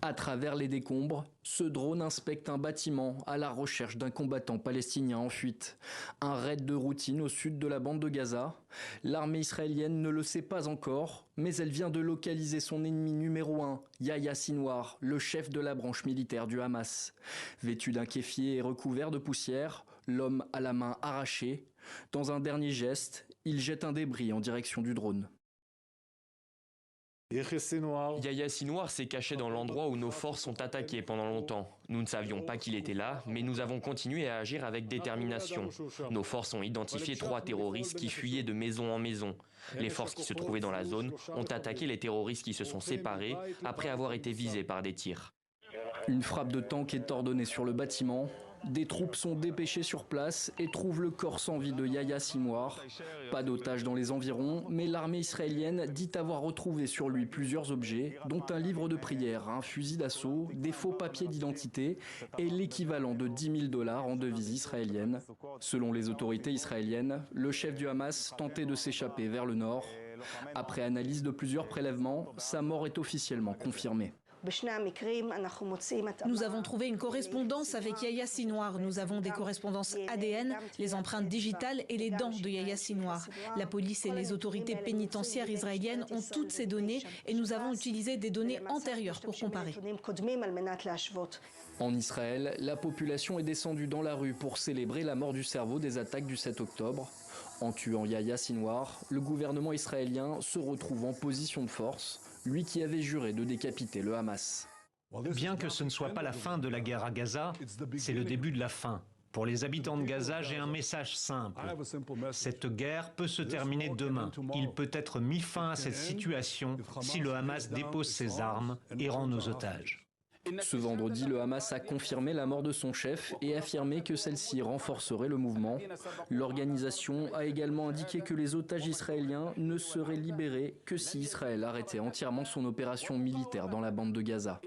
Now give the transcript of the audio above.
À travers les décombres, ce drone inspecte un bâtiment à la recherche d'un combattant palestinien en fuite. Un raid de routine au sud de la bande de Gaza. L'armée israélienne ne le sait pas encore, mais elle vient de localiser son ennemi numéro 1, Yahya Sinwar, le chef de la branche militaire du Hamas. Vêtu d'un kéfier et recouvert de poussière, l'homme a la main arrachée. Dans un dernier geste, il jette un débris en direction du drone. Yahya Sinwar s'est caché dans l'endroit où nos forces ont attaqué pendant longtemps. Nous ne savions pas qu'il était là, mais nous avons continué à agir avec détermination. Nos forces ont identifié 3 terroristes qui fuyaient de maison en maison. Les forces qui se trouvaient dans la zone ont attaqué les terroristes qui se sont séparés après avoir été visés par des tirs. Une frappe de tank est ordonnée sur le bâtiment. Des troupes sont dépêchées sur place et trouvent le corps sans vie de Yahya Sinwar. Pas d'otages dans les environs, mais l'armée israélienne dit avoir retrouvé sur lui plusieurs objets, dont un livre de prière, un fusil d'assaut, des faux papiers d'identité et l'équivalent de 10 000 $ en devises israéliennes. Selon les autorités israéliennes, le chef du Hamas tentait de s'échapper vers le nord. Après analyse de plusieurs prélèvements, sa mort est officiellement confirmée. Nous avons trouvé une correspondance avec Yahya Sinwar. Nous avons des correspondances ADN, les empreintes digitales et les dents de Yahya Sinwar. La police et les autorités pénitentiaires israéliennes ont toutes ces données et nous avons utilisé des données antérieures pour comparer. En Israël, la population est descendue dans la rue pour célébrer la mort du cerveau des attaques du 7 octobre. En tuant Yahya Sinwar, le gouvernement israélien se retrouve en position de force, lui qui avait juré de décapiter le Hamas. Bien que ce ne soit pas la fin de la guerre à Gaza, c'est le début de la fin. Pour les habitants de Gaza, j'ai un message simple. Cette guerre peut se terminer demain. Il peut être mis fin à cette situation si le Hamas dépose ses armes et rend nos otages. Ce vendredi, le Hamas a confirmé la mort de son chef et affirmé que celle-ci renforcerait le mouvement. L'organisation a également indiqué que les otages israéliens ne seraient libérés que si Israël arrêtait entièrement son opération militaire dans la bande de Gaza.